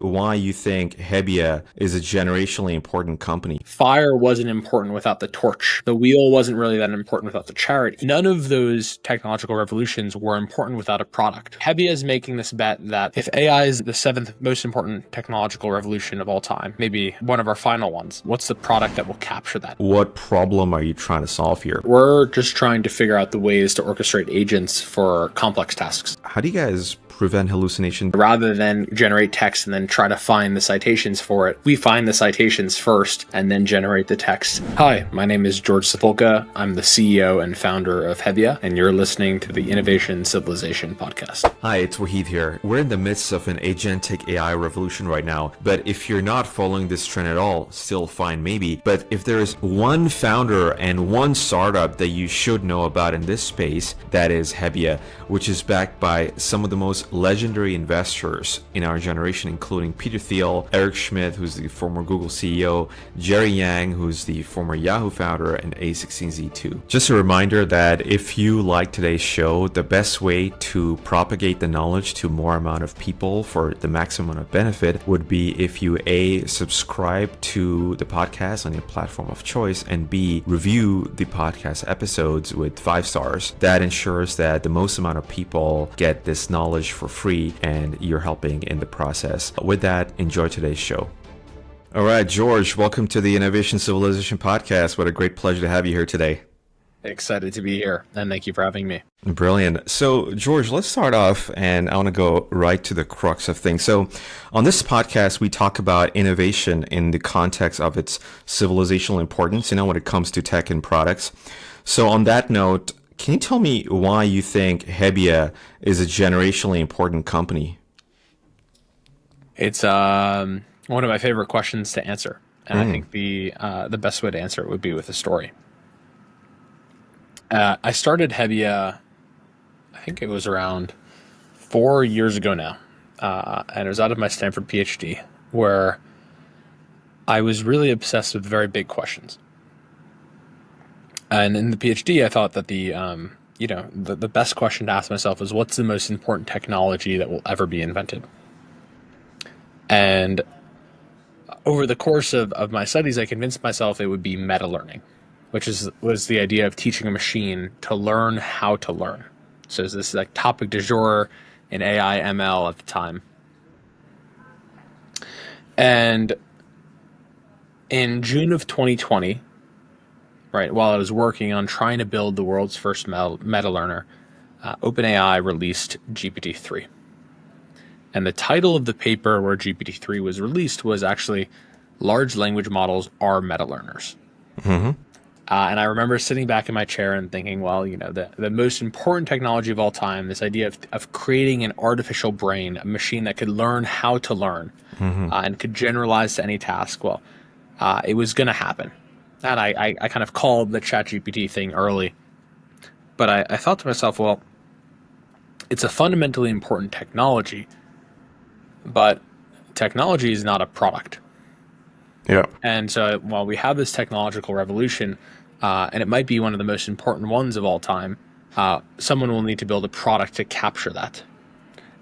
why you think Hebbia is a generationally important company. Fire wasn't important without the torch. The wheel wasn't really that important without the chariot. None of those technological revolutions were important without a product. Hebbia is making this bet that if AI is the seventh most important technological revolution of all time, maybe one of our final ones, what's the product that will capture that? What problem are you trying to solve here? We're just trying to figure out the ways to orchestrate agents for complex tasks. How do you guys prevent hallucination? Rather than generate text and then try to find the citations for it, we find the citations first and then generate the text. Hi, my name is George Sivulka. I'm the CEO and founder of Hebbia, and you're listening to the Innovation Civilization podcast. Hi, it's Wahid here. We're in the midst of an agentic AI revolution right now, but if you're not following this trend at all, still fine maybe. But if there's one founder and one startup that you should know about in this space, that is Hebbia, which is backed by some of the most legendary investors in our generation, including Peter Thiel, Eric Schmidt, who's the former Google CEO, Jerry Yang, who's the former Yahoo founder, and A16Z2. Just a reminder that if you like today's show, the best way to propagate the knowledge to more amount of people for the maximum amount of benefit would be if you A, subscribe to the podcast on your platform of choice, and B, review the podcast episodes with 5 stars. That ensures that the most amount of people get this knowledge for free, and you're helping in the process. With that, enjoy today's show. All right, George, welcome to the Innovation Civilization podcast. What a great pleasure to have you here today. Excited to be here, and thank you for having me. Brilliant. So, George, let's start off, and I want to go right to the crux of things. So, on this podcast, we talk about innovation in the context of its civilizational importance, when it comes to tech and products. So, on that note, can you tell me why you think Hebbia is a generationally important company? It's one of my favorite questions to answer, and I think the best way to answer it would be with a story. I started Hebbia, I think it was around 4 years ago now, and it was out of my Stanford PhD, where I was really obsessed with very big questions. And in the PhD, I thought that the best question to ask myself is, what's the most important technology that will ever be invented? And over the course of my studies, I convinced myself it would be meta learning, which was the idea of teaching a machine to learn how to learn. So this is like topic du jour in AI ML at the time. And in June of 2020, right, while I was working on trying to build the world's first meta learner, OpenAI released GPT-3. And the title of the paper where GPT-3 was released was actually Large Language Models Are Meta Learners. And I remember sitting back in my chair and thinking, well, the most important technology of all time, this idea of creating an artificial brain, a machine that could learn how to learn and could generalize to any task, well, it was going to happen. And I kind of called the ChatGPT thing early. But I thought to myself, well, it's a fundamentally important technology, but technology is not a product. Yeah. And so while we have this technological revolution, and it might be one of the most important ones of all time, someone will need to build a product to capture that.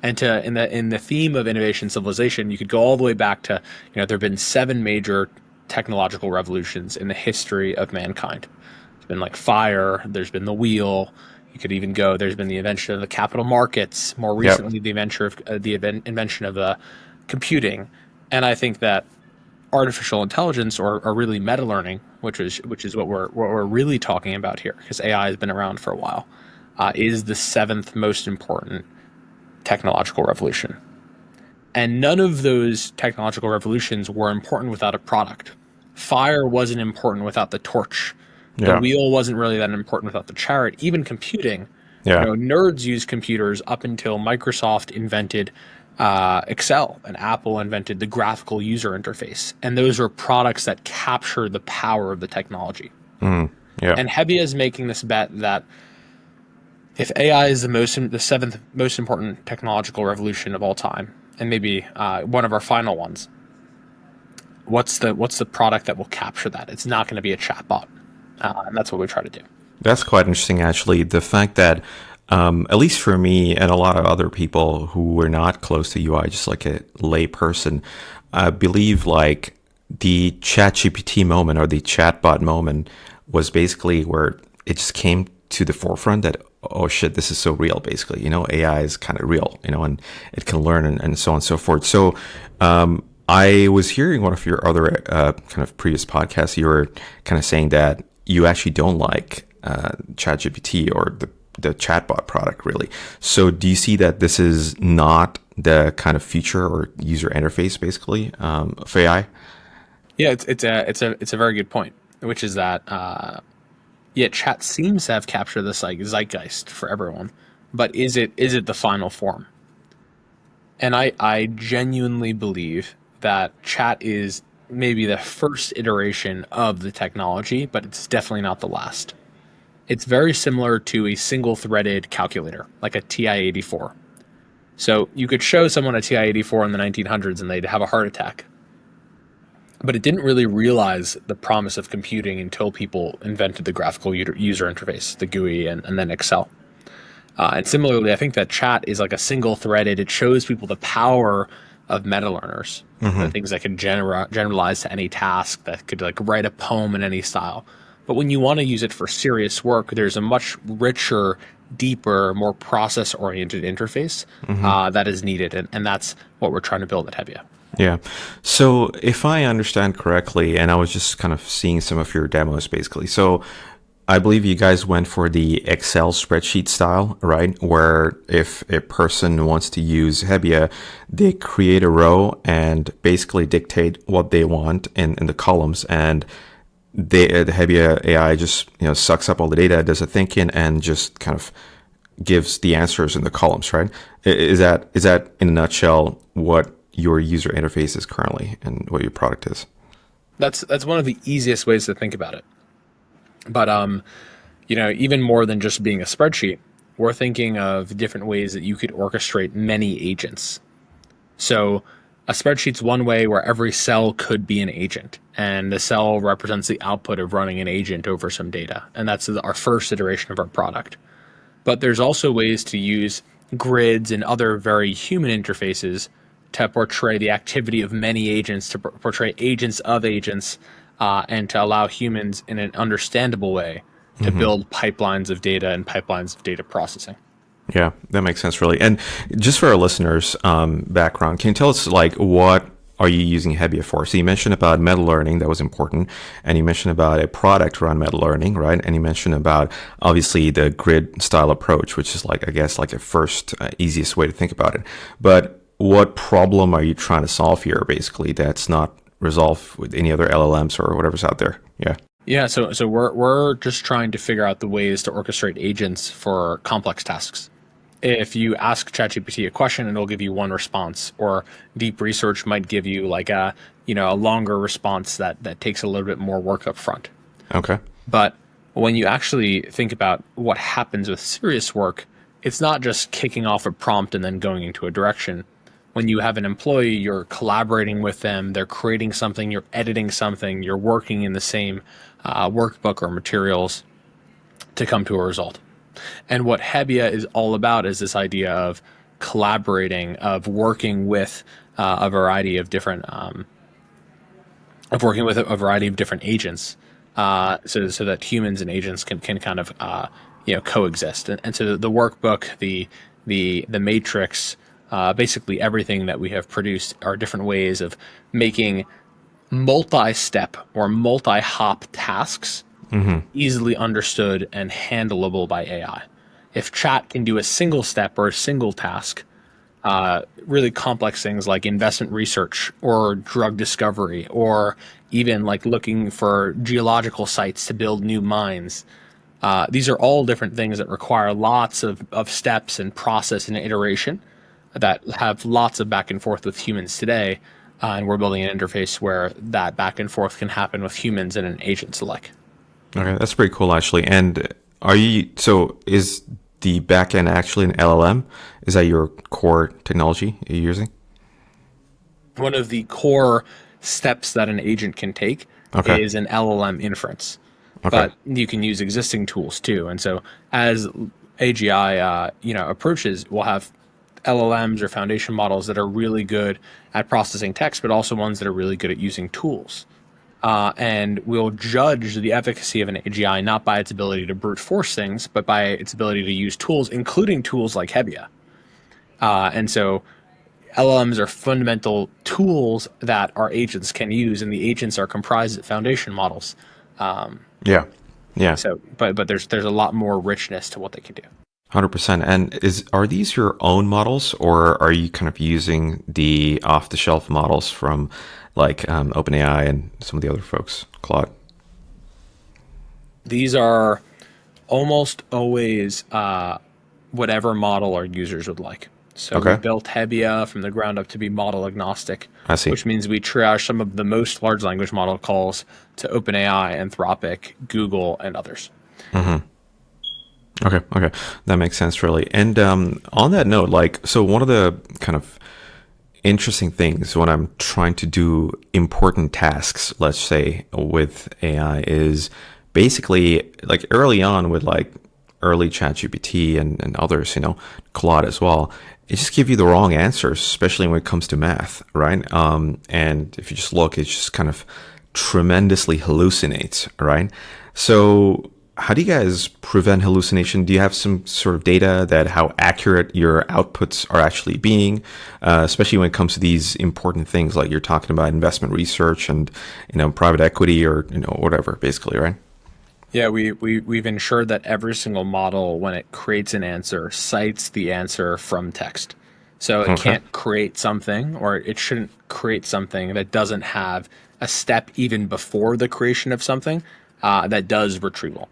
And in the theme of innovation civilization, you could go all the way back to, there have been 7 major technological revolutions in the history of mankind. There's been like fire, there's been the wheel. You could even go, there's been the invention of the capital markets, more recently the invention of computing. And I think that artificial intelligence, or really meta learning, which is what we're really talking about here, because AI has been around for a while, is the 7th most important technological revolution. And none of those technological revolutions were important without a product. Fire wasn't important without the torch. The wheel wasn't really that important without the chariot. Even computing, nerds used computers up until Microsoft invented Excel, and Apple invented the graphical user interface. And those are products that capture the power of the technology. And Hebbia is making this bet that if AI is the 7th most important technological revolution of all time, and maybe one of our final ones, what's the product that will capture that? It's not going to be a chatbot, and that's what we try to do. That's quite interesting, actually. The fact that At least for me and a lot of other people who were not close to UI, just like a lay person, I believe like the ChatGPT moment or the chatbot moment was basically where it just came to the forefront that, oh shit, this is so real, basically. AI is kind of real, and it can learn and so on and so forth. So I was hearing one of your other kind of previous podcasts, you were kind of saying that you actually don't like ChatGPT or the chatbot product, really. So do you see that this is not the kind of feature or user interface, basically, of AI? Yeah, it's a very good point, which is that yeah, chat seems to have captured this like zeitgeist for everyone, but is it the final form? And I genuinely believe that chat is maybe the first iteration of the technology, but it's definitely not the last. It's very similar to a single-threaded calculator, like a TI-84. So you could show someone a TI-84 in the 1900s and they'd have a heart attack. But it didn't really realize the promise of computing until people invented the graphical user interface, the GUI, and then Excel. And similarly, I think that chat is like a single-threaded. It shows people the power of meta learners, the things that can generalize to any task, that could like write a poem in any style. But when you want to use it for serious work, there's a much richer, deeper, more process-oriented interface that is needed, and that's what we're trying to build at Hebbia. Yeah. So if I understand correctly, and I was just kind of seeing some of your demos basically. So I believe you guys went for the Excel spreadsheet style, right? Where if a person wants to use Hebbia, they create a row and basically dictate what they want in the columns, and the Hebbia AI just sucks up all the data, does a thinking, and just kind of gives the answers in the columns, right? Is that in a nutshell what your user interface is currently and what your product is? That's one of the easiest ways to think about it. But even more than just being a spreadsheet, we're thinking of different ways that you could orchestrate many agents. So a spreadsheet's one way where every cell could be an agent, and the cell represents the output of running an agent over some data. And that's our first iteration of our product. But there's also ways to use grids and other very human interfaces to portray the activity of many agents, to portray agents of agents, and to allow humans in an understandable way to build pipelines of data and pipelines of data processing. Yeah, that makes sense, really. And just for our listeners' background, can you tell us like what are you using Hebbia for? So you mentioned about meta learning, that was important, and you mentioned about a product around meta learning, right? And you mentioned about obviously the grid style approach, which is like, I guess, like a first easiest way to think about it. But what problem are you trying to solve here, basically, that's not resolved with any other LLMs or whatever's out there? Yeah. Yeah, so we're just trying to figure out the ways to orchestrate agents for complex tasks. If you ask ChatGPT a question, it'll give you one response, or deep research might give you like a longer response that takes a little bit more work up front. Okay. But when you actually think about what happens with serious work, it's not just kicking off a prompt and then going into a direction. When you have an employee, you're collaborating with them, they're creating something, you're editing something, you're working in the same workbook or materials to come to a result. And what Hebbia is all about is this idea of collaborating, of working with a variety of different agents, so that humans and agents can kind of coexist. And so the workbook, the matrix, basically everything that we have produced are different ways of making multi-step or multi-hop tasks easily understood and handleable by AI. If chat can do a single step or a single task, really complex things like investment research or drug discovery, or even like looking for geological sites to build new mines. These are all different things that require lots of steps and process and iteration that have lots of back and forth with humans today. And we're building an interface where that back and forth can happen with humans and an agents alike. Okay, that's pretty cool, actually. And is the backend actually an LLM? Is that your core technology you're using? One of the core steps that an agent can take is an LLM inference. Okay. But you can use existing tools too. And so as AGI, approaches will have LLMs or foundation models that are really good at processing text, but also ones that are really good at using tools. And we'll judge the efficacy of an AGI not by its ability to brute force things, but by its ability to use tools, including tools like Hebbia. And so LLMs are fundamental tools that our agents can use, and the agents are comprised of foundation models. Yeah. Yeah. So, but there's a lot more richness to what they can do. 100%. And are these your own models, or are you kind of using the off-the-shelf models from like OpenAI and some of the other folks, Claude? These are almost always whatever model our users would like. So we Okay. built Hebbia from the ground up to be model agnostic, I see. which means we triage some of the most large language model calls to OpenAI, Anthropic, Google, and others. Okay. Okay. That makes sense, really. And on that note, like, so one of the kind of interesting things when I'm trying to do important tasks, let's say with AI, is basically like early on with like early ChatGPT and others, Claude as well. It just gives you the wrong answers, especially when it comes to math, right? And if you just look, it just kind of tremendously hallucinates, right? So how do you guys prevent hallucination? Do you have some sort of data that how accurate your outputs are actually being, especially when it comes to these important things like you're talking about investment research and private equity or whatever, basically, right? Yeah, we've ensured that every single model, when it creates an answer, cites the answer from text. So it Okay. can't create something, or it shouldn't create something that doesn't have a step even before the creation of something that does retrieval.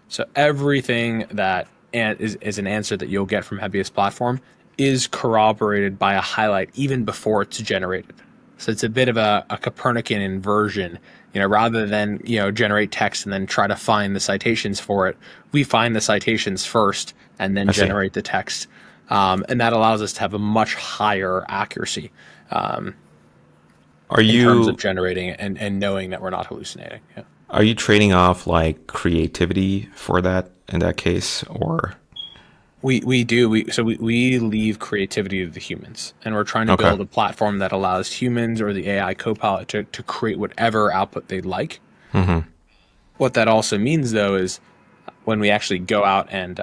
So everything that is an answer that you'll get from Hebbia's platform is corroborated by a highlight even before it's generated. So it's a bit of a Copernican inversion. Rather than generate text and then try to find the citations for it, we find the citations first and then I see. generate the text, and that allows us to have a much higher accuracy Are in terms of you generating it and knowing that we're not hallucinating. Yeah. are you trading off like creativity for that in that case, or We do. We leave creativity to the humans, and we're trying to okay? build a platform that allows humans or the AI copilot to create whatever output they'd like. Mm-hmm. What that also means, though, is when we actually go out and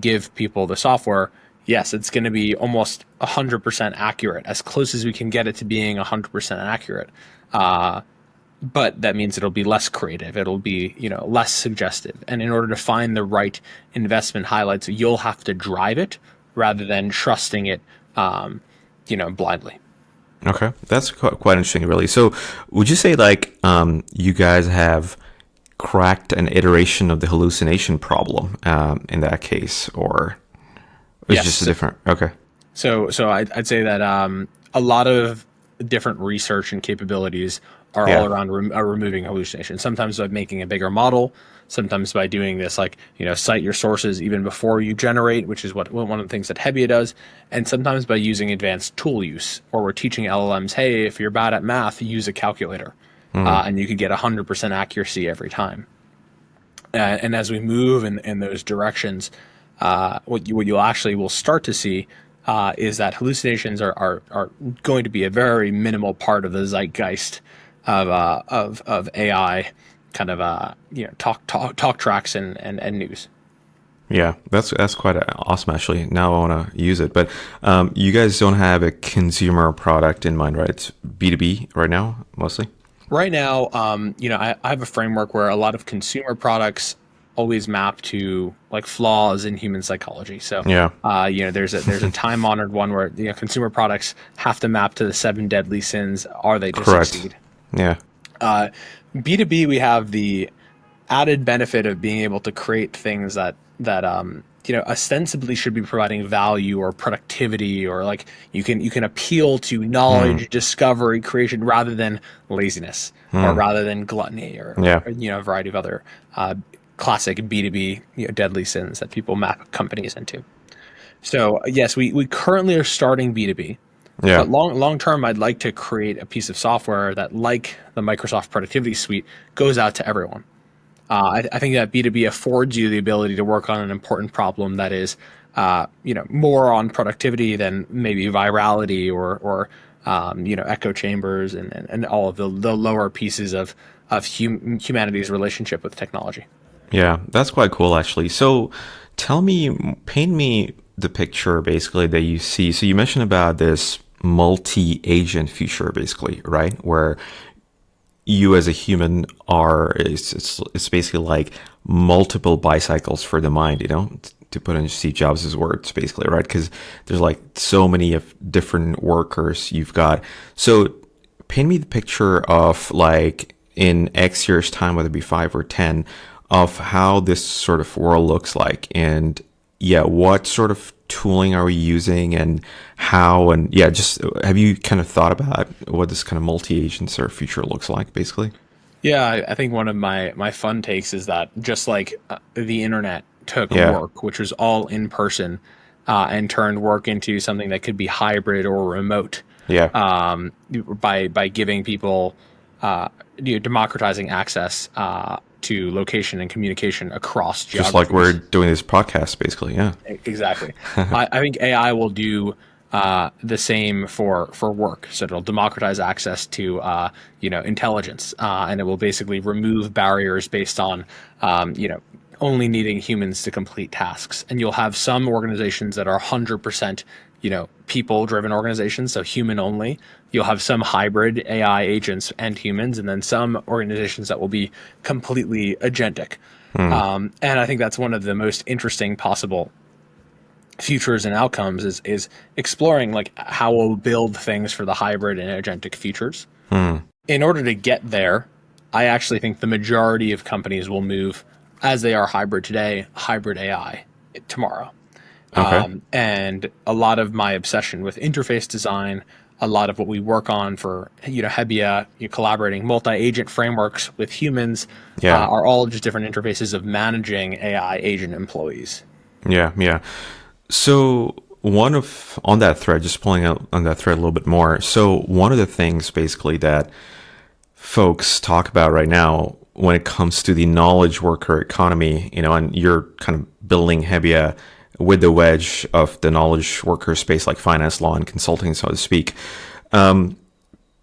give people the software, yes, it's going to be almost 100% accurate, as close as we can get it to being 100% accurate. But that means it'll be less creative. It'll be, less suggestive. And in order to find the right investment highlights, you'll have to drive it rather than trusting it, blindly. Okay, that's quite interesting, really. So, would you say like you guys have cracked an iteration of the hallucination problem in that case, or it's just a Yes. different? Okay, So I'd say that a lot of different research and capabilities are all yeah, around removing hallucination. Sometimes by making a bigger model, sometimes by doing this, like cite your sources even before you generate, which is what one of the things that Hebbia does, and sometimes by using advanced tool use, or we're teaching LLMs, hey, if you're bad at math, use a calculator, and you could get 100% accuracy every time. And as we move in those directions, what you'll actually will start to see is that hallucinations are going to be a very minimal part of the zeitgeist of AI, kind of talk tracks and news. yeah. That's quite awesome, actually. Now I want to use it, but you guys don't have a consumer product in mind, right? It's B2B right now, mostly. Right now, I have a framework where a lot of consumer products always map to like flaws in human psychology. So, Yeah, there's a time honored one where consumer products have to map to the seven deadly sins. Are they to correct. succeed? Yeah, B2B, we have the added benefit of being able to create things that ostensibly should be providing value or productivity, or like you can appeal to knowledge, discovery, creation, rather than laziness, or rather than gluttony, yeah, or a variety of other classic B2B deadly sins that people map companies into. So yes, we currently are starting B2B. yeah. But long term, I'd like to create a piece of software that, like the Microsoft Productivity Suite, goes out to everyone. I think that B2B affords you the ability to work on an important problem that is, more on productivity than maybe virality or echo chambers and all of the lower pieces of humanity's relationship with technology. Yeah, that's quite cool actually. So paint me the picture basically that you see. So you mentioned about this multi-agent future basically, right? Where you as a human are, it's basically like multiple bicycles for the mind, to put in Steve Jobs' words basically, right? Because there's like so many of different workers you've got. So paint me the picture of like in X years time, whether it be 5 or 10, of how this sort of world looks like, and yeah, what sort of tooling are we using, and how, and yeah, just have you kind of thought about what this kind of multi-agent sort of future looks like, basically? Yeah, I think one of my fun takes is that just like the internet took Yeah, work, which was all in person, and turned work into something that could be hybrid or remote, yeah, by giving people, democratizing access to location and communication across just like we're geographies. doing this podcast, basically. Yeah, Exactly. I think AI will do the same for work. So it'll democratize access to intelligence, and it will basically remove barriers based on only needing humans to complete tasks. And you'll have some organizations that are 100% people driven organizations, so human only. You'll have some hybrid AI agents and humans, and then some organizations that will be completely agentic. And I think that's one of the most interesting possible futures and outcomes is exploring like how we'll build things for the hybrid and agentic futures. In order to get there, I actually think the majority of companies will move, as they are hybrid today, hybrid AI tomorrow. okay, And a lot of my obsession with interface design, a lot of what we work on for Hebbia, collaborating multi-agent frameworks with humans, yeah, are all just different interfaces of managing AI agent employees. yeah, yeah. So one of on that thread, just pulling out on that thread a little bit more. So one of the things basically that folks talk about right now when it comes to the knowledge worker economy, and you're kind of building Hebbia with the wedge of the knowledge worker space, like finance, law, and consulting, so to speak.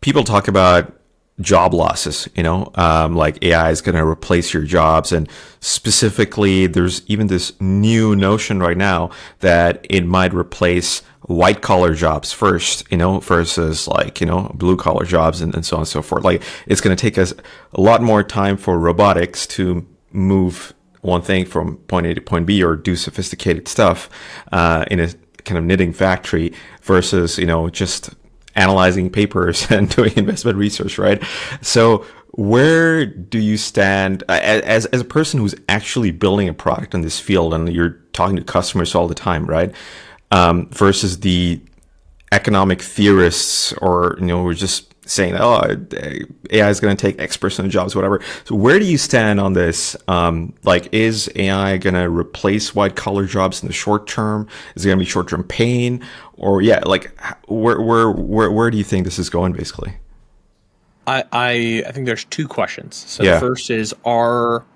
People talk about job losses, like AI is going to replace your jobs. And specifically, there's even this new notion right now that it might replace white collar jobs first, versus like, blue collar jobs, and so on and so forth. Like it's going to take us a lot more time for robotics to move one thing from point A to point B or do sophisticated stuff in a kind of knitting factory versus, just analyzing papers and doing investment research, right? So where do you stand as a person who's actually building a product in this field, and you're talking to customers all the time, right? Versus the economic theorists, or we're just saying that, AI is going to take X% of jobs, whatever. So where do you stand on this? Like, is AI going to replace white collar jobs in the short term? Is it going to be short term pain, or yeah, like where do you think this is going, basically? I think there's two questions. So the Yeah. first is, are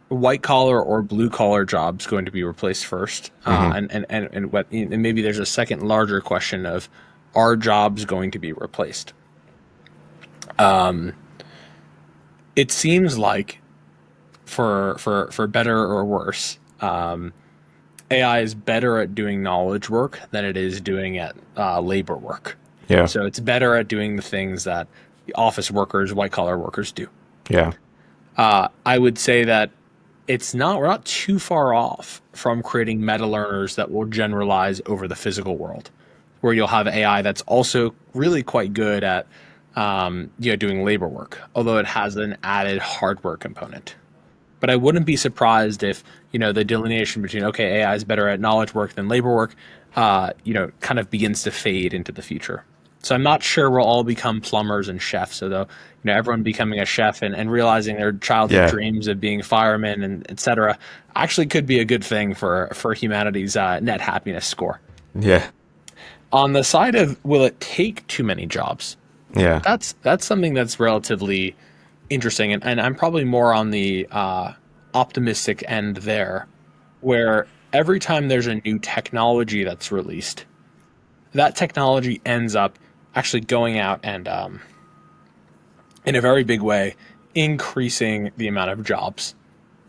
white collar or blue collar jobs going to be replaced first? Hmm. And maybe there's a second larger question of, are jobs going to be replaced? It seems like for better or worse, AI is better at doing knowledge work than it is doing at labor work. Yeah. So it's better at doing the things that the office workers, white collar workers do. Yeah. I would say that we're not too far off from creating meta learners that will generalize over the physical world, where you'll have AI that's also really quite good at doing labor work, although it has an added hardware component. But I wouldn't be surprised if the delineation between, okay, AI is better at knowledge work than labor work, kind of begins to fade into the future. So I'm not sure we'll all become plumbers and chefs. Although everyone becoming a chef and realizing their childhood Yeah. dreams of being firemen and etc. actually could be a good thing for humanity's net happiness score. Yeah. On the side of, will it take too many jobs? Yeah. That's something that's relatively interesting, and I'm probably more on the optimistic end there, where every time there's a new technology that's released, that technology ends up actually going out and, in a very big way, increasing the amount of jobs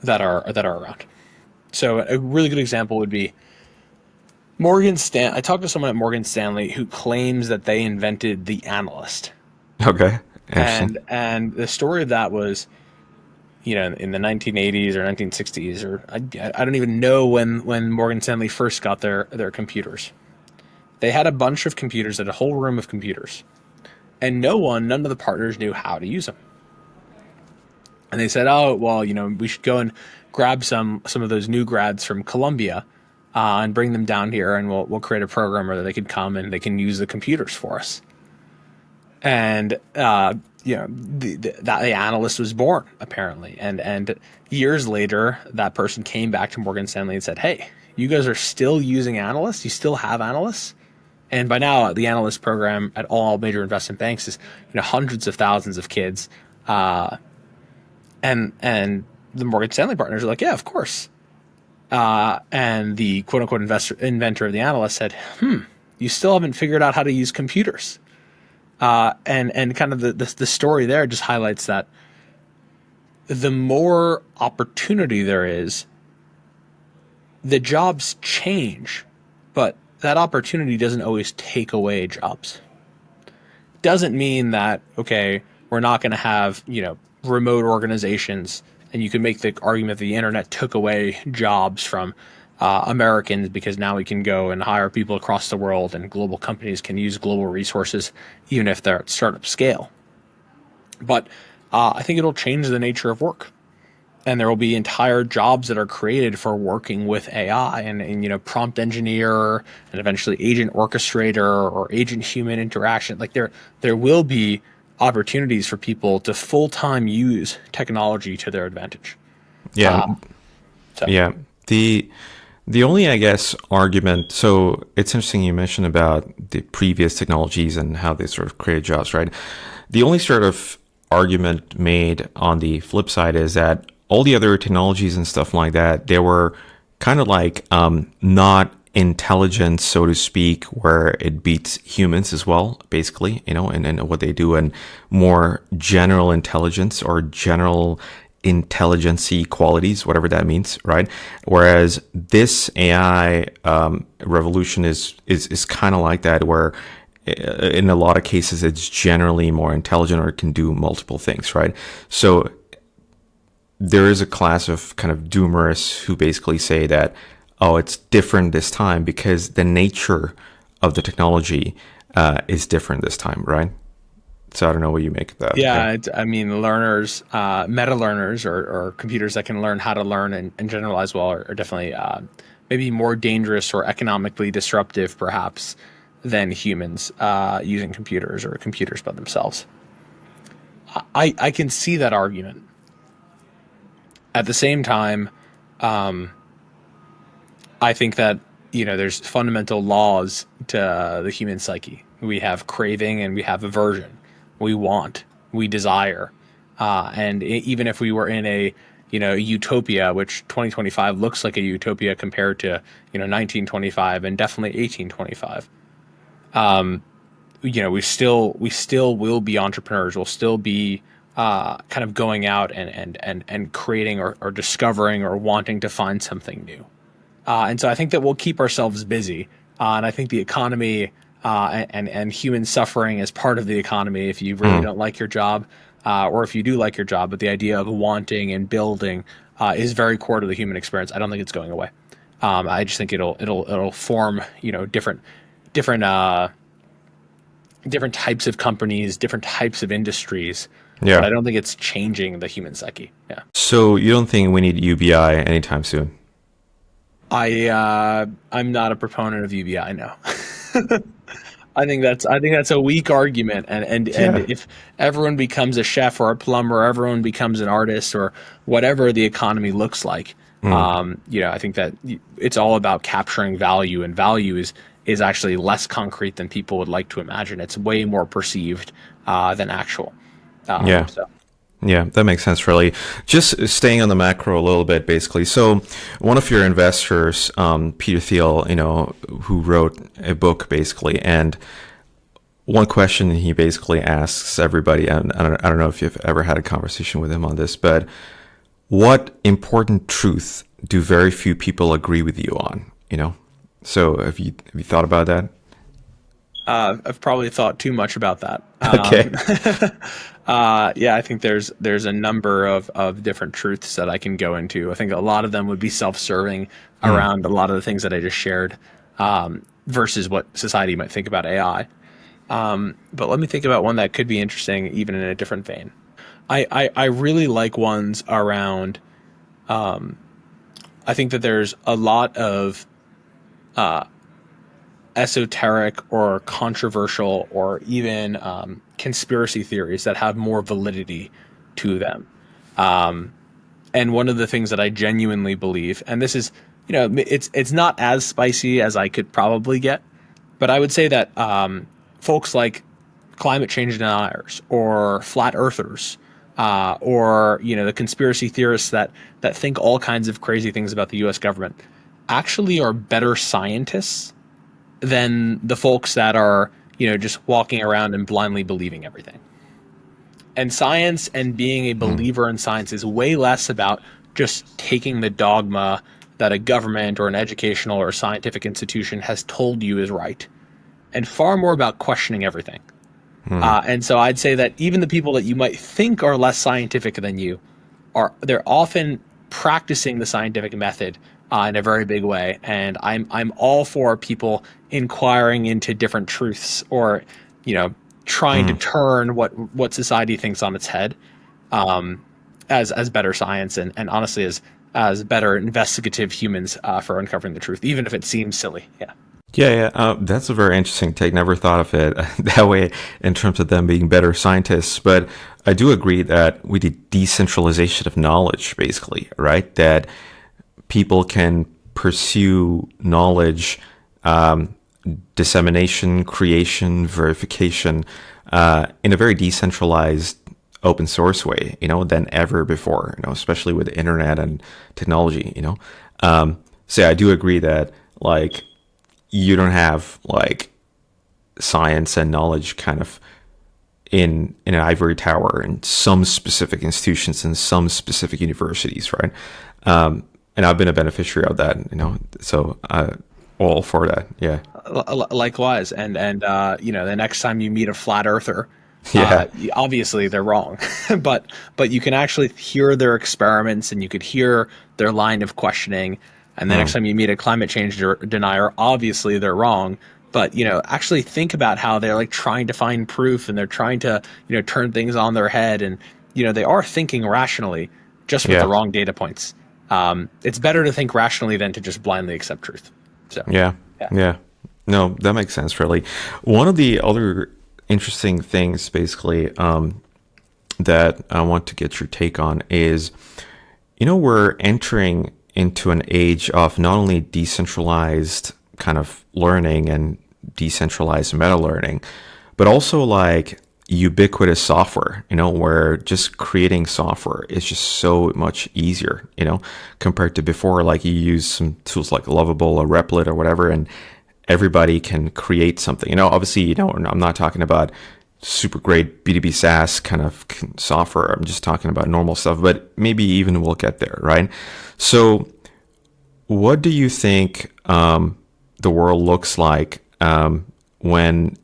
that are around. So a really good example would be I talked to someone at Morgan Stanley who claims that they invented the analyst, Okay. Interesting. and the story of that was, in the 1980s or 1960s, or I don't even know when Morgan Stanley first got their computers. They had a bunch of computers, had a whole room of computers, and none of the partners knew how to use them. And they said, "Oh, well, we should go and grab some of those new grads from Columbia, and bring them down here, and we'll create a program where they could come and they can use the computers for us." And the analyst was born, apparently, and years later, that person came back to Morgan Stanley and said, "Hey, you guys are still using analysts? You still have analysts?" And by now, the analyst program at all major investment banks is, hundreds of thousands of kids, and the Morgan Stanley partners are like, "Yeah, of course." And the quote unquote inventor of the analyst said, "You still haven't figured out how to use computers." And kind of the story there just highlights that the more opportunity there is, the jobs change, but that opportunity doesn't always take away jobs. Doesn't mean that, okay, we're not going to have, remote organizations, and you can make the argument that the internet took away jobs from Americans, because now we can go and hire people across the world, and global companies can use global resources, even if they're at startup scale. But I think it'll change the nature of work. And there will be entire jobs that are created for working with AI and prompt engineer, and eventually agent orchestrator or agent human interaction. Like there will be opportunities for people to full-time use technology to their advantage. Yeah. So Yeah. The only, I guess, argument, so it's interesting you mentioned about the previous technologies and how they sort of create jobs, right? The only sort of argument made on the flip side is that all the other technologies and stuff like that, they were kind of like not intelligent, so to speak, where it beats humans as well, basically, and what they do, and more general intelligence or general intelligency qualities, whatever that means, right? Whereas this AI revolution is kind of like that, where in a lot of cases it's generally more intelligent or it can do multiple things, right? So there is a class of kind of doomers who basically say that, oh, it's different this time because the nature of the technology is different this time, right? So I don't know what you make of that. yeah, learners, meta learners, or computers that can learn how to learn and generalize well are definitely maybe more dangerous or economically disruptive, perhaps, than humans using computers or computers by themselves. I can see that argument. At the same time, I think that there's fundamental laws to the human psyche. We have craving and we have aversion. We want, we desire, and even if we were in a utopia, which 2025 looks like a utopia compared to 1925 and definitely 1825. We still will be entrepreneurs. We'll still be kind of going out and creating or discovering or wanting to find something new. And so I think that we'll keep ourselves busy. And I think the economy and human suffering is part of the economy if you really don't like your job, or if you do like your job. But the idea of wanting and building is very core to the human experience. I don't think it's going away. I just think it'll form different types of companies, different types of industries. But I Yeah. don't think it's changing the human psyche. Yeah. So you don't think we need UBI anytime soon? I'm not a proponent of UBI. No. I think that's a weak argument, and Yeah. if everyone becomes a chef or a plumber, everyone becomes an artist or whatever the economy looks like. I think that it's all about capturing value, and value is actually less concrete than people would like to imagine. It's way more perceived than actual. Yeah. So Yeah, that makes sense, really. Just staying on the macro a little bit, basically. So, one of your investors, Peter Thiel, who wrote a book, basically, and one question he basically asks everybody, and I don't know if you've ever had a conversation with him on this, but what important truth do very few people agree with you on? So, have you thought about that? I've probably thought too much about that. Okay. Yeah, I think there's a number of different truths that I can go into. I think a lot of them would be self-serving around a lot of the things that I just shared, versus what society might think about AI. But let me think about one that could be interesting, even in a different vein. I really like ones around. I think that there's a lot of esoteric or controversial or even conspiracy theories that have more validity to them. And one of the things that I genuinely believe, and this is, it's not as spicy as I could probably get, but I would say that folks like climate change deniers or flat earthers, or the conspiracy theorists that think all kinds of crazy things about the U.S. government, actually are better scientists than the folks that are just walking around and blindly believing everything. And science and being a believer in science is way less about just taking the dogma that a government or an educational or scientific institution has told you is right, and far more about questioning everything. And so I'd say that even the people that you might think are less scientific than you they're often practicing the scientific method in a very big way. And I'm all for people inquiring into different truths, or trying to turn what society thinks on its head, as better science, and honestly as better investigative humans, for uncovering the truth, even if it seems silly. Yeah. Yeah, yeah, that's a very interesting take. Never thought of it that way in terms of them being better scientists. But I do agree that with the decentralization of knowledge, basically, right, that people can pursue knowledge, dissemination, creation, verification, in a very decentralized, open source way, than ever before, especially with the internet and technology, So yeah, I do agree that, like, you don't have like science and knowledge kind of in an ivory tower in some specific institutions and some specific universities, right? And I've been a beneficiary of that, so all for that. Yeah. Likewise, and the next time you meet a flat earther, Yeah. obviously they're wrong, but you can actually hear their experiments, and you could hear their line of questioning. And the next time you meet a climate change denier, obviously they're wrong. But actually think about how they're like trying to find proof, and they're trying to turn things on their head, and they are thinking rationally, just with the Yeah. wrong data points. It's better to think rationally than to just blindly accept truth. So Yeah. yeah. Yeah. No, that makes sense, really. One of the other interesting things, basically, that I want to get your take on is, we're entering into an age of not only decentralized kind of learning and decentralized meta learning, but also like ubiquitous software, where just creating software is just so much easier, compared to before. Like, you use some tools like Lovable or Replit or whatever, and everybody can create something. Obviously, I'm not talking about super great B2B SaaS kind of software. I'm just talking about normal stuff, but maybe even we'll get there, right? So what do you think the world looks like when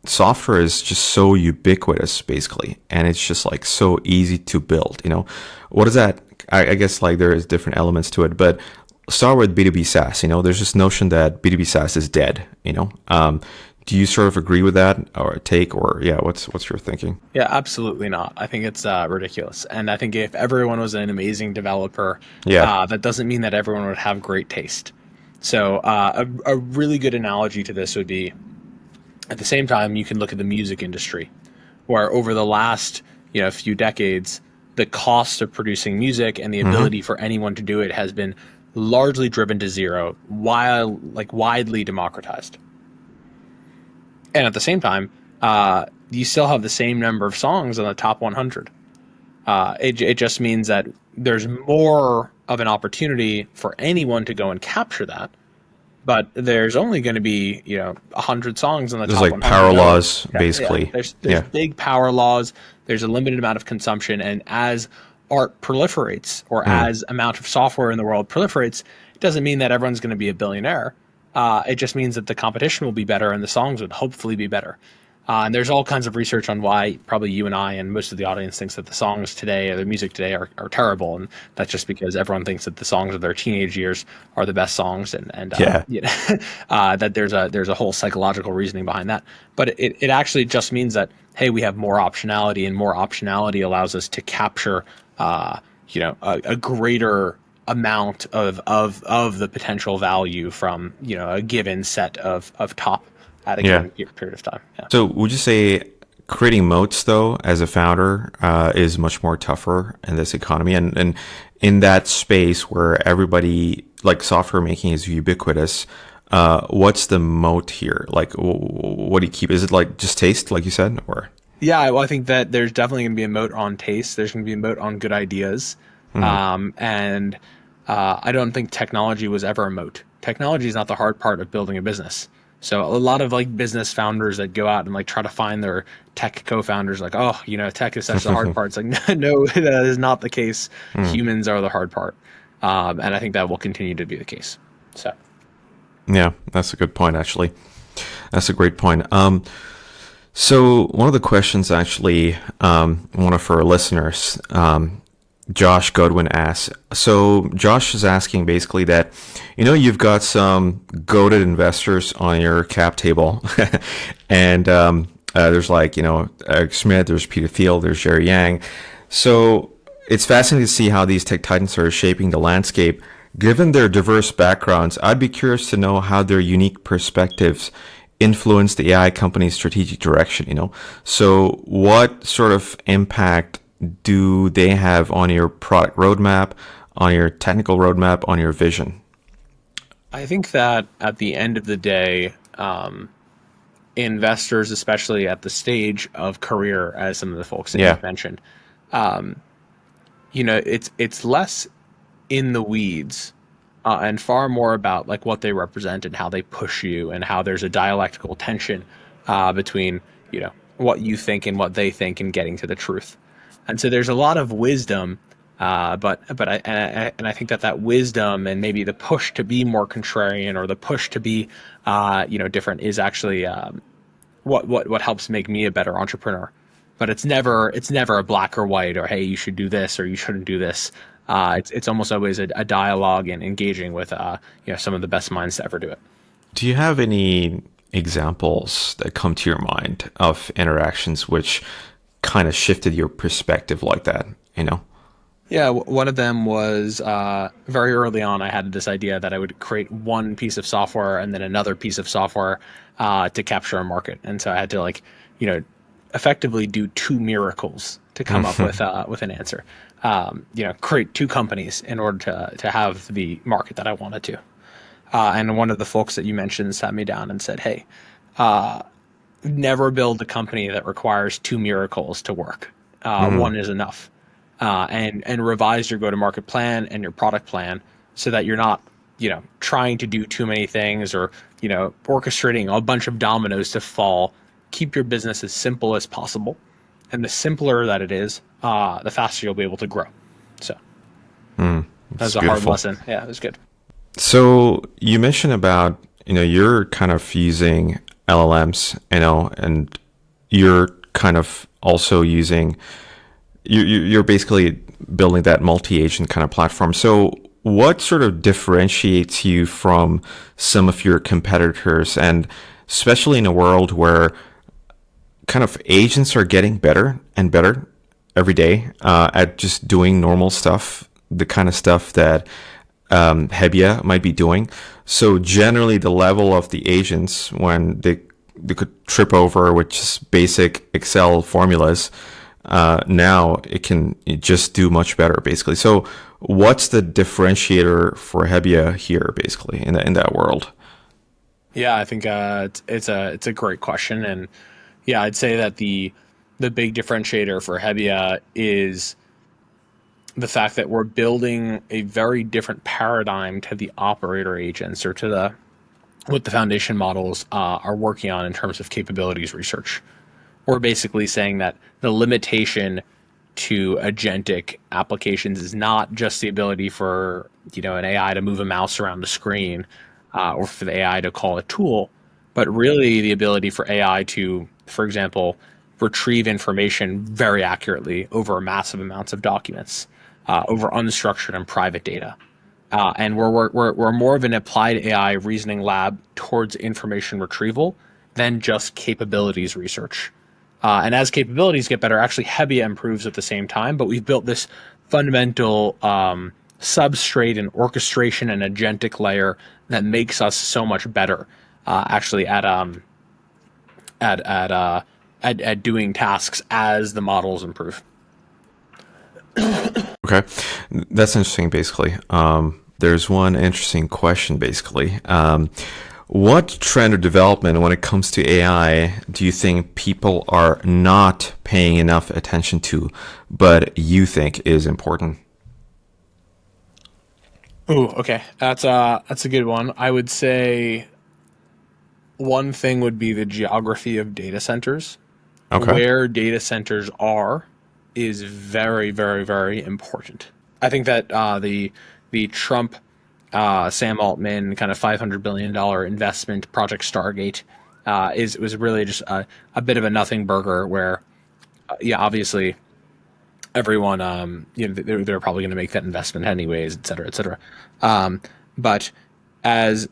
software is just so ubiquitous, basically, and it's just like so easy to build? What is that? I guess like there is different elements to it, but start with B2B SaaS. There's this notion that B2B SaaS is dead. Do you sort of agree with that, or take, or yeah, what's your thinking? Yeah, absolutely not. I think it's ridiculous. And I think if everyone was an amazing developer, Yeah. that doesn't mean that everyone would have great taste. So a really good analogy to this would be, at the same time, you can look at the music industry, where over the last few decades, the cost of producing music and the ability for anyone to do it has been largely driven to zero, while widely democratized. And at the same time, you still have the same number of songs on the top 100. It just means that there's more of an opportunity for anyone to go and capture that, but there's only going to be 100 songs on the There's top like 100. power laws, Yeah, basically. there's Yeah. big power laws. There's a limited amount of consumption, and as art proliferates, or Mm. as amount of software in the world proliferates, it doesn't mean that everyone's going to be a billionaire. It just means that the competition will be better, and the songs would hopefully be better. And there's all kinds of research on why probably you and I and most of the audience thinks that the songs today or the music today are terrible. And that's just because everyone thinks that the songs of their teenage years are the best songs. And Yeah. that there's a whole psychological reasoning behind that. But it actually just means that, hey, we have more optionality, and more optionality allows us to capture, a greater amount of the potential value from, a given set of top at a Yeah. given period of time. Yeah. So would you say creating moats, though, as a founder, is much more tougher in this economy? And in that space where everybody, like software making is ubiquitous, what's the moat here? Like, what do you keep? Is it like just taste, like you said, or? Yeah, well, I think that there's definitely going to be a moat on taste. There's going to be a moat on good ideas. And I don't think technology was ever a moat. Technology is not the hard part of building a business. So a lot of like business founders that go out and like try to find their tech co-founders, like, oh, tech is such the hard part. It's like, no, that is not the case. Humans are the hard part. And I think that will continue to be the case. So. Yeah, that's a good point, actually. That's a great point. So one of the questions, actually, one of our listeners, Josh Godwin asks. So Josh is asking basically that, you've got some goated investors on your cap table, and there's like, Eric Schmidt, there's Peter Thiel, there's Jerry Yang. So it's fascinating to see how these tech titans are shaping the landscape. Given their diverse backgrounds, I'd be curious to know how their unique perspectives influence the AI company's strategic direction. So what sort of impact do they have on your product roadmap, on your technical roadmap, on your vision? I think that at the end of the day, investors, especially at the stage of career, as some of the folks that Yeah. you've mentioned, it's less in the weeds, and far more about like what they represent and how they push you, and how there's a dialectical tension between what you think and what they think, and getting to the truth. And so there's a lot of wisdom, but I think that wisdom, and maybe the push to be more contrarian, or the push to be different, is actually what helps make me a better entrepreneur. But it's never a black or white, or hey, you should do this or you shouldn't do this. It's almost always a dialogue, and engaging with some of the best minds to ever do it. Do you have any examples that come to your mind of interactions which kind of shifted your perspective like that? Yeah, one of them was very early on. I had this idea that I would create one piece of software and then another piece of software to capture a market, and so I had to effectively do two miracles to come up with an answer. Create two companies in order to have the market that I wanted to. And one of the folks that you mentioned sat me down and said, "Hey, never build a company that requires two miracles to work. One is enough." And revise your go-to-market plan and your product plan, so that you're not, trying to do too many things, or, orchestrating a bunch of dominoes to fall. Keep your business as simple as possible. And the simpler that it is, the faster you'll be able to grow. So that was a hard lesson. Yeah, it was good. So you mentioned about, you're kind of using LLMs, and you're kind of also using, you're basically building that multi-agent kind of platform. So what sort of differentiates you from some of your competitors, and especially in a world where kind of agents are getting better and better every day at just doing normal stuff, the kind of stuff that Hebbia might be doing. So generally the level of the agents, when they could trip over with just basic Excel formulas, now it can just do much better, basically. So what's the differentiator for Hebbia here, basically, in that world? Yeah, I think it's a great question, and yeah, I'd say that the big differentiator for Hebbia is the fact that we're building a very different paradigm to the operator agents, or to the what the foundation models are working on in terms of capabilities research. We're basically saying that the limitation to agentic applications is not just the ability for an AI to move a mouse around the screen, or for the AI to call a tool, but really the ability for AI to, for example, retrieve information very accurately over massive amounts of documents, over unstructured and private data. And we're more of an applied AI reasoning lab towards information retrieval than just capabilities research. And as capabilities get better, actually Hebbia improves at the same time. But we've built this fundamental substrate and orchestration and agentic layer that makes us so much better, actually at doing tasks as the models improve. Okay, that's interesting. Basically, there's one interesting question. Basically, what trend or development when it comes to AI do you think people are not paying enough attention to, but you think is important? Ooh, okay, that's a good one. I would say one thing would be the geography of data centers. Okay. Where data centers are is very, very, very important. I think that the Trump, Sam Altman kind of $500 billion investment project Stargate was really just a bit of a nothing burger where, yeah, obviously everyone, they're probably going to make that investment anyways, et cetera, et cetera. But as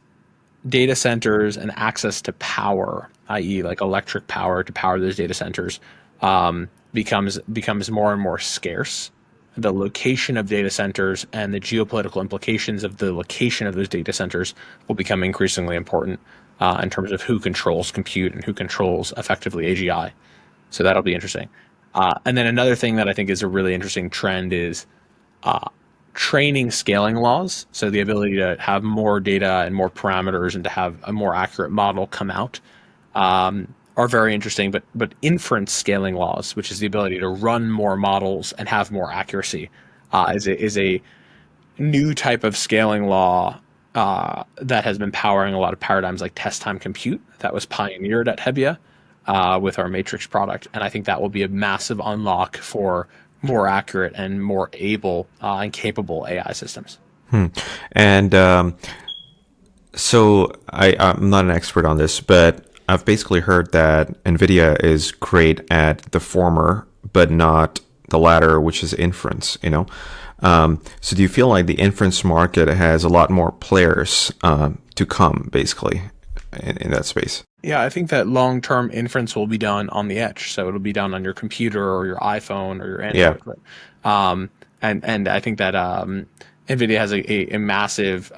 data centers and access to power, i.e., like electric power to power those data centers, becomes more and more scarce. The location of data centers and the geopolitical implications of the location of those data centers will become increasingly important in terms of who controls compute and who controls effectively AGI. So that'll be interesting. And then another thing that I think is a really interesting trend is training scaling laws. So the ability to have more data and more parameters and to have a more accurate model come out are very interesting. But inference scaling laws, which is the ability to run more models and have more accuracy, is a new type of scaling law that has been powering a lot of paradigms like test time compute that was pioneered at Hebbia with our Matrix product. And I think that will be a massive unlock for more accurate and more able and capable AI systems. And so I'm not an expert on this, but I've basically heard that NVIDIA is great at the former, but not the latter, which is inference, So do you feel like the inference market has a lot more players to come, basically, in that space? Yeah, I think that long-term inference will be done on the edge. So it'll be done on your computer or your iPhone or your Yeah. Android. And I think that NVIDIA has a massive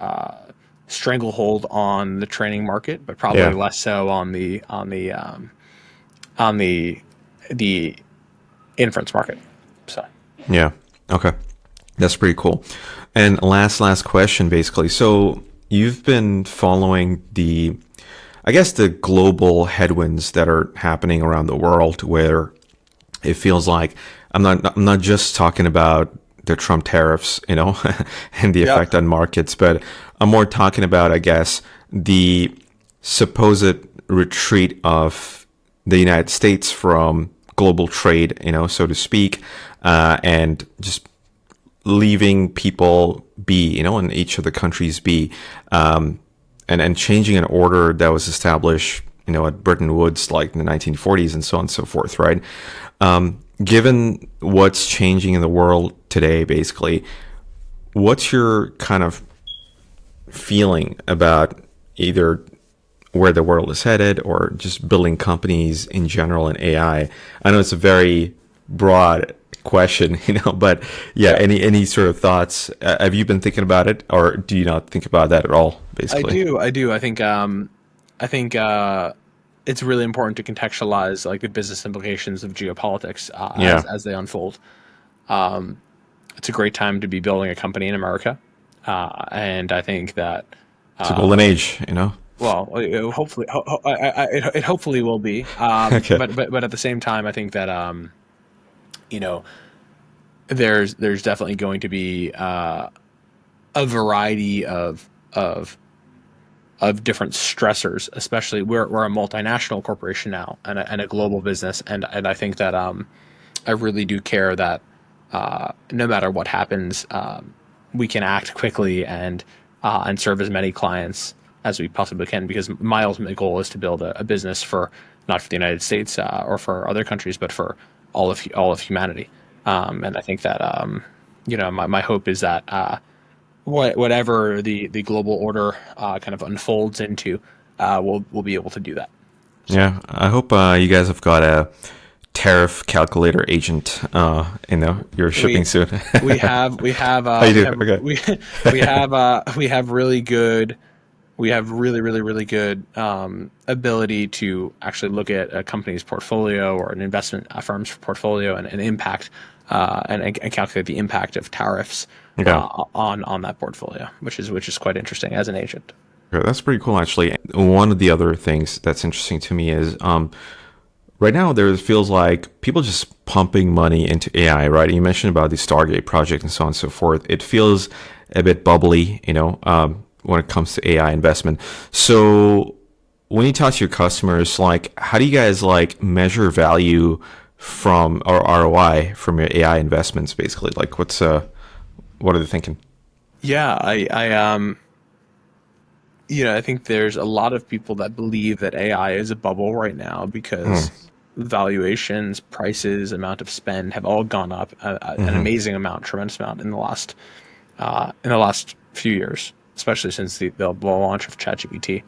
stranglehold on the training market, but probably Yeah. less so on the inference market. So Yeah. Okay. That's pretty cool. And last question, basically. So you've been following I guess the global headwinds that are happening around the world, where it feels like I'm not just talking about the Trump tariffs, and the effect on markets, but I'm more talking about, I guess, the supposed retreat of the United States from global trade, so to speak, and just leaving people be, and each of the countries be, and changing an order that was established, at Bretton Woods, like in the 1940s and so on and so forth, right? Given what's changing in the world today, basically, what's your kind of feeling about either where the world is headed or just building companies in general in AI? I know it's a very broad question, but yeah, any sort of thoughts? Have you been thinking about it, or do you not think about that at all, basically? I do. I think it's really important to contextualize like the business implications of geopolitics as they unfold. It's a great time to be building a company in America, and I think that It's a golden age, well, hopefully, it hopefully will be. Okay. But at the same time, I think that you know there's definitely going to be a variety of different stressors. Especially we're a multinational corporation now and a global business, and I think that I really do care that no matter what happens, we can act quickly and serve as many clients as we possibly can. Because my ultimate goal is to build a business for not for the United States or for other countries, but for all of humanity. And I think that my hope is that whatever the global order kind of unfolds into, we'll be able to do that. So. Yeah, I hope you guys have got a tariff calculator agent. You're shipping soon. we have Oh, you do? Okay. we have really good. We have really good ability to actually look at a company's portfolio or an investment firm's portfolio and impact and calculate the impact of tariffs Okay. on that portfolio, which is quite interesting as an agent. Okay, that's pretty cool, actually. One of the other things that's interesting to me is right now there feels like people just pumping money into AI, right? You mentioned about the Stargate project and so on and so forth. It feels a bit bubbly, when it comes to AI investment. So when you talk to your customers, like, how do you guys like measure value from or ROI from your AI investments, basically? Like, what are they thinking? Yeah, I think there's a lot of people that believe that AI is a bubble right now because valuations, prices, amount of spend have all gone up an amazing amount, tremendous amount in the last few years, especially since the launch of ChatGPT.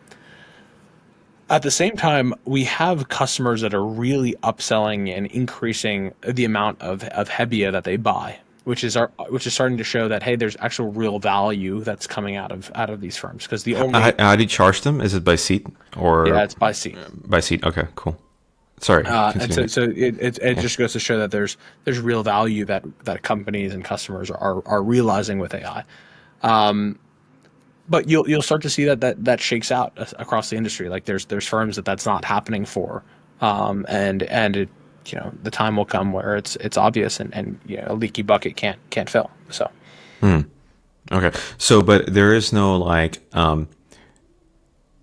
At the same time, we have customers that are really upselling and increasing the amount of Hebbia that they buy, which is starting to show that, hey, there's actual real value that's coming out of these firms. Because the only How do you charge them? Is it by seat or yeah, it's by seat. by seat? Okay, cool. Sorry, And continue. so it just goes to show that there's real value that companies and customers are realizing with AI. But you'll start to see that shakes out across the industry. Like there's firms that's not happening for, and it, the time will come where it's obvious and a leaky bucket can't fill. So Okay, so but there is no like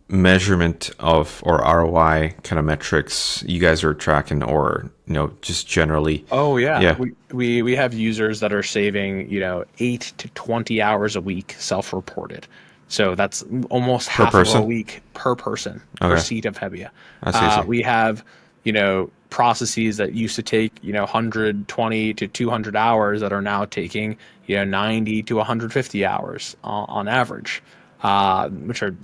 measurement of or ROI kind of metrics you guys are tracking, or just generally. oh yeah, Yeah, we have users that are saving 8 to 20 hours a week self-reported. So that's almost per half of a person. week per person per Okay, seat of Hebbia. I see. I see. We have processes that used to take 120 to 200 hours that are now taking 90 to 150 hours on average, which are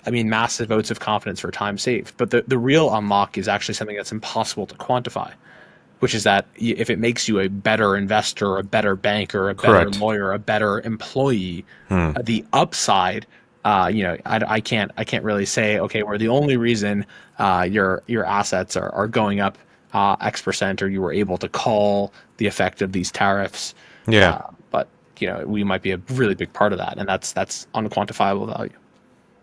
I mean, massive votes of confidence for time saved. But the real unlock is actually something that's impossible to quantify, which is that if it makes you a better investor, a better banker, a better Correct. lawyer, a better employee, the upside, I can't really say, okay, we're the only reason your assets are going up X%, or you were able to call the effect of these tariffs. Yeah. But we might be a really big part of that, and that's unquantifiable value.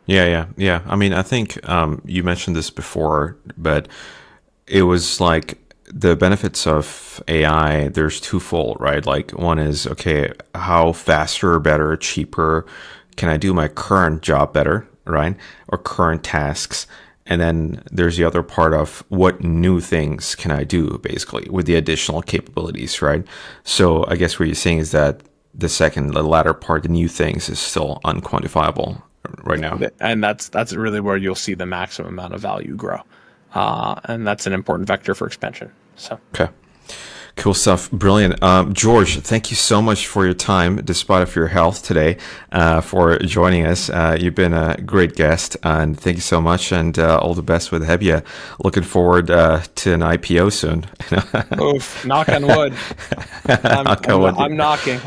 Yeah. I mean, I think you mentioned this before, but it was like the benefits of AI, there's twofold, right? Like one is, okay, how faster, better, cheaper can I do my current job better, right? Or current tasks. And then there's the other part of what new things can I do, basically, with the additional capabilities, right? So I guess what you're saying is that the latter part, the new things, is still unquantifiable right now. And that's really where you'll see the maximum amount of value grow, and that's an important vector for expansion. So Okay. Cool stuff. Brilliant. George, thank you so much for your time, despite of your health today, for joining us. You've been a great guest, and thank you so much, and all the best with Hebbia. Looking forward to an IPO soon. oof, knock on wood. Knock on wood. I'm knocking.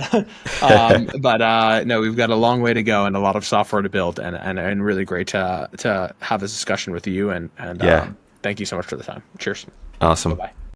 But no, we've got a long way to go and a lot of software to build, and really great to have this discussion with you, and Yeah. thank you so much for the time. Cheers. Awesome. Bye.